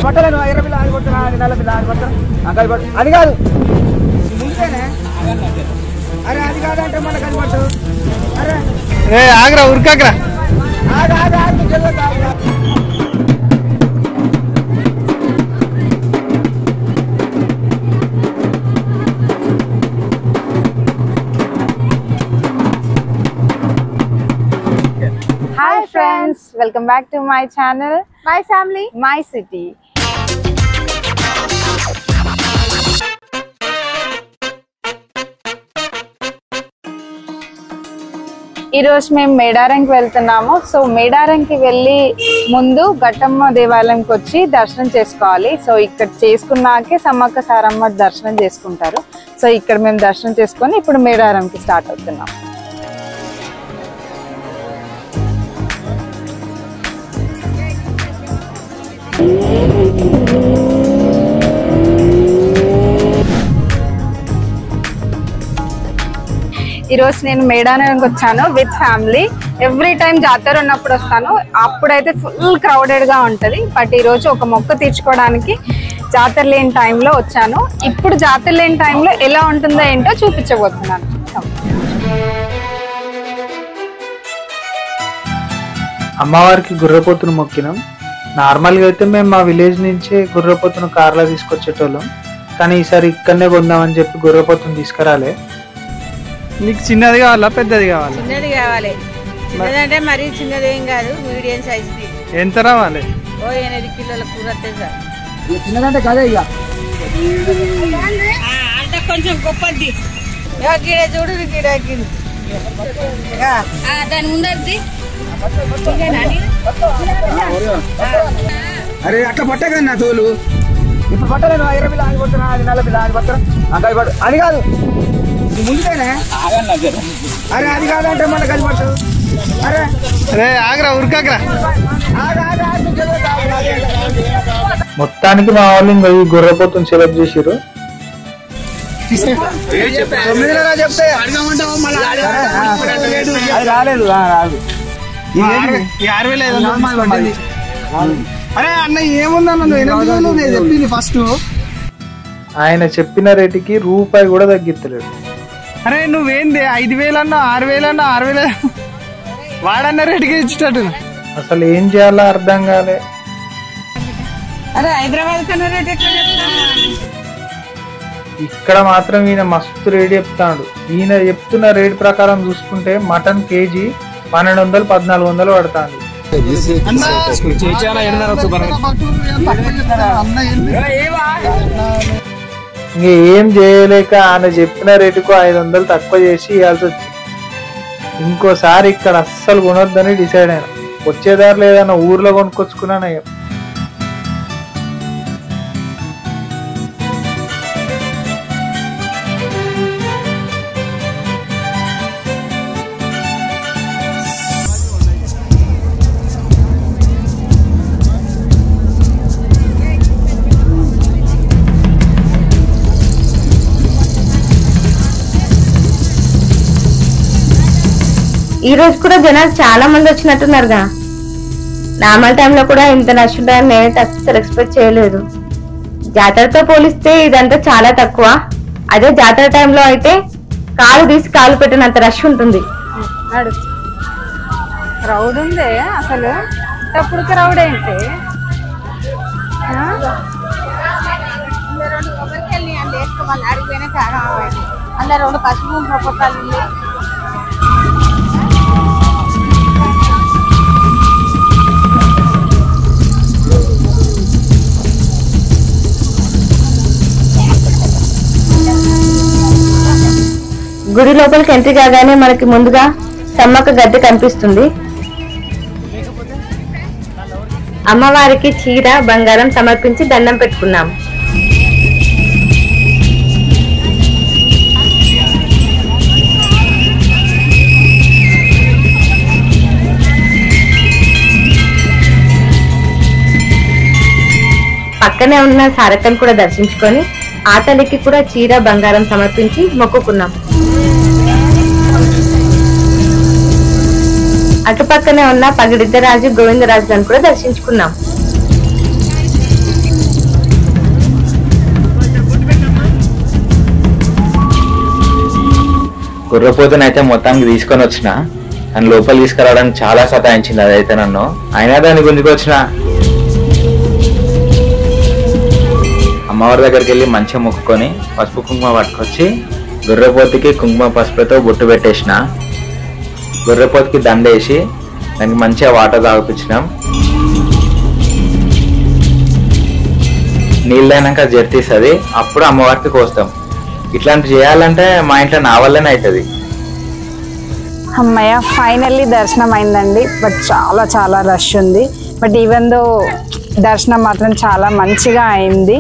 పట్టలేను 20 పిల్ల ఆడిపోతున్నా 40 పిల్ల ఆడిపోతాను అది కాదు ముందుకేనే అరే అది కాదంటే మళ్ళీ కనిపట్టు అరే Agra ఉరికాగ్రా Hi friends, welcome back to my channel, my family, my city. ఈ రోజు మేము మేడారంకి వెళ్తున్నాము. సో మేడారంకి వెళ్ళి ముందు ఘట్టమ్మ దేవాలయంకి వచ్చి దర్శనం చేసుకోవాలి. సో ఇక్కడ చేసుకున్నాకే సమ్మక్క సారమ్మ దర్శనం చేసుకుంటారు. సో ఇక్కడ మేము దర్శనం చేసుకొని ఇప్పుడు మేడారంకి స్టార్ట్ అవుతున్నాం. ఈరోజు నేను మేడారంకి వచ్చాను విత్ ఫ్యామిలీ. ఎవ్రీ టైం జాతర ఉన్నప్పుడు వస్తాను, అప్పుడైతే ఫుల్ క్రౌడెడ్ గా ఉంటది. బట్ ఈరోజు ఒక మొక్క తీర్చుకోవడానికి జాతర లేని టైంలో వచ్చాను. ఇప్పుడు జాతర లేని టైంలో ఎలా ఉంటుందో ఏంటో చూపించబోతున్నాను. అమ్మవారికి గుర్రపోతును మొక్కినాం. నార్మల్గా అయితే మేము మా విలేజ్ నుంచి గుర్రపోతును కార్లో తీసుకొచ్చేటోళ్ళం, కానీ ఈసారి ఇక్కడనే కొందామని చెప్పి గుర్రపోతును తీసుకురాలే. నీకు చిన్నది కావాలా పెద్దది కావాలా? చిన్నది కావాలి. చిన్నదంటే మరీ చిన్నది ఏం కాదు, మీడియం సైజ్ది. ఎంత రావాలి? 8 కిలోల కూర వస్తుంది. చిన్నదంటే కదే ఇక అంటే కొంచెం గొప్పది. గిడ చూడు గిడకి దాని ముందది. అరే అట్లా పట్టగా నా తోలు ఇప్పుడు పట్టలేను 20 పిల్ల ఆడిపోతున్నా 40 పిల్ల ఆడిపోతాను అది కాదు ముందుకేనే అరే అది కాదంటే మళ్ళీ కనిపట్టు అరే ఆగ్రా ఉరికాగ్రా. మొత్తానికి మా వాళ్ళు ఇంకా ఈ గుర్రపోతును సెలెక్ట్ చేసిరు. 9 చెప్తే అది రాలేదు రాదు. 6,500. అరే అన్న ఏముందన్న 8,000 చెప్పింది ఫస్ట్. ఆయన చెప్పిన రేటుకి రూపాయి కూడా తగ్గిత్తలేడు. అరే నువ్వేంది 5,000 అన్నా 6,000 అన్నా 6,000 వాడన్న రేటుకి ఇచ్చేటట్టు. అసలు ఏం చేయాలో అర్థం కాలే. అరే హైదరాబాద్ కన్నా రేట్ ఎక్కువ చెప్తాను. ఇక్కడ మాత్రం ఈయన మస్తు రేట్ చెప్తాడు. ఈయన చెప్తున్న రేట్ ప్రకారం చూసుకుంటే మటన్ కేజీ 1200-1400 పడుతుంది. ఇంక ఏం చేయలేక ఆయన చెప్పిన రేటుకు 500 తక్కువ చేసి ఇవ్వాల్సి వచ్చింది. ఇంకోసారి ఇక్కడ అస్సలు కొనొద్దని డిసైడ్ అయినా. వచ్చేదారు ఏదైనా ఊర్లో కొనుక్కొచ్చుకున్నా. ఈ రోజు కూడా జనాలు చాలా మంది వచ్చినట్టున్నారుగా. నార్మల్ టైంలో కూడా ఇంత రష్ ఉంటుందని నేనైతే అస్సలు ఎక్స్పెక్ట్ చేయలేదు. జాతరతో పోలిస్తే ఇదంతా చాలా తక్కువ. అదే జాతర టైంలో అయితే కాలు తీసి కాలు పెట్టినంత రష్ ఉంటుంది. క్రౌడ్ ఉందే అసలు. అప్పుడు క్రౌడ్ ఏంటి? అందులో 2 పసుపు పొప్పకాలు. గుడి లోపలికి ఎంట్రీ కాగానే మనకి ముందుగా సమ్మక్క గద్దె కనిపిస్తుంది. అమ్మవారికి చీర బంగారం సమర్పించి దండం పెట్టుకున్నాం. పక్కనే ఉన్న సారక్కను కూడా దర్శించుకొని ఆ తల్లికి కూడా చీర బంగారం సమర్పించి మొక్కుకున్నాం. అటుపక్కనే ఉన్న పగిడిద్దరాజు గోవిందరాజులను కూడా దర్శించుకున్నాం. గుర్రపోతునైతే మొత్తానికి తీసుకొని వచ్చిన, అని లోపల తీసుకురావడానికి చాలా సతాయించింది అదైతే నన్ను. అయినా దాన్ని గుంజుకొచ్చిన. అమ్మవారి దగ్గరికి వెళ్ళి మంచిగా మొక్కుకొని పసుపు కుంకుమ పట్టుకొచ్చి గుర్రపోతుకి కుంకుమ పసుపుతో బొట్టు పెట్టేసిన. గుర్రపోతుకి దండేసి దానికి మంచిగా వాటర్ తాగిపించినాం. నీళ్ళైనాక జర్తీస్తుంది, అప్పుడు అమ్మవారికి కోస్తాం. ఇట్లాంటి చేయాలంటే మా ఇంట్లో నా వల్లనే అవుతుంది. అమ్మయ్య, ఫైనల్లీ దర్శనం అయిందండి. బట్ చాలా చాలా రష్ ఉంది. బట్ ఈవెన్ దో దర్శనం మాత్రం చాలా మంచిగా అయింది.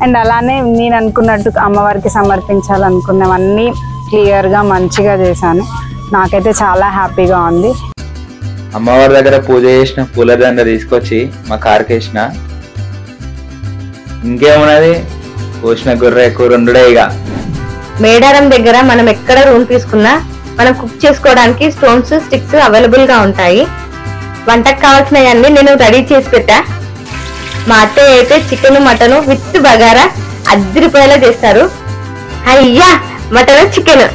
అండ్ అలానే నేను అనుకున్నట్టు అమ్మవారికి సమర్పించాలనుకున్నవన్నీ క్లియర్గా మంచిగా చేశాను. నాకైతే చాలా హ్యాపీగా ఉంది. అమ్మవారి దగ్గర పూజ చేసిన పూలదండ తీసుకొచ్చి మా కారుకి వేసిన. ఇంకేమున్నది, కోసిన గుర్ర ఎక్కువ రెండుడే. ఇక మేడారం దగ్గర మనం ఎక్కడ రూమ్ తీసుకున్నా మనం కుక్ చేసుకోవడానికి స్టోన్స్, స్టిక్స్ అవైలబుల్ గా ఉంటాయి. వంటకు కావాల్సినవన్నీ నేను రెడీ చేసి పెట్టా. మా అత్తయ్య అయితే చికెన్, మటన్ విత్ బగారా అద్దరిపోయేలా చేస్తారు. అయ్యా, మటన్ చికెన్.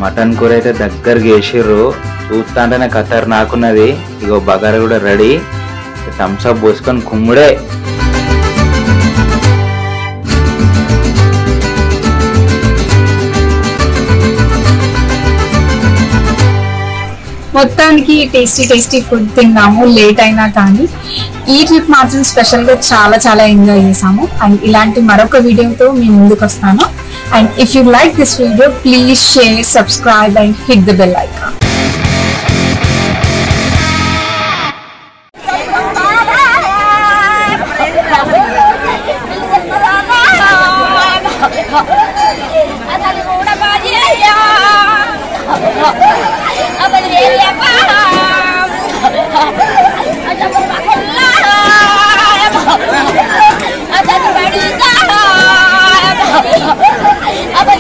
మటన్ కూర అయితే దగ్గరకి వేసిర్రు, చూస్తా అంటేనే ఖతర్ నాకున్నది. ఇగో బగారా కూడా రెడీ, థమ్స్ అప్ పోసుకొని కుమ్ముడే. మొత్తానికి టేస్టీ ఫుడ్ తిన్నాము, లేట్ అయినా కానీ. ఈ ట్రిప్ మాత్రం స్పెషల్గా చాలా చాలా ఎంజాయ్ చేసాము. అండ్ ఇలాంటి మరొక వీడియోతో మీ ముందుకు వస్తాను. And if you like this video, please share, subscribe and hit the bell icon. Apa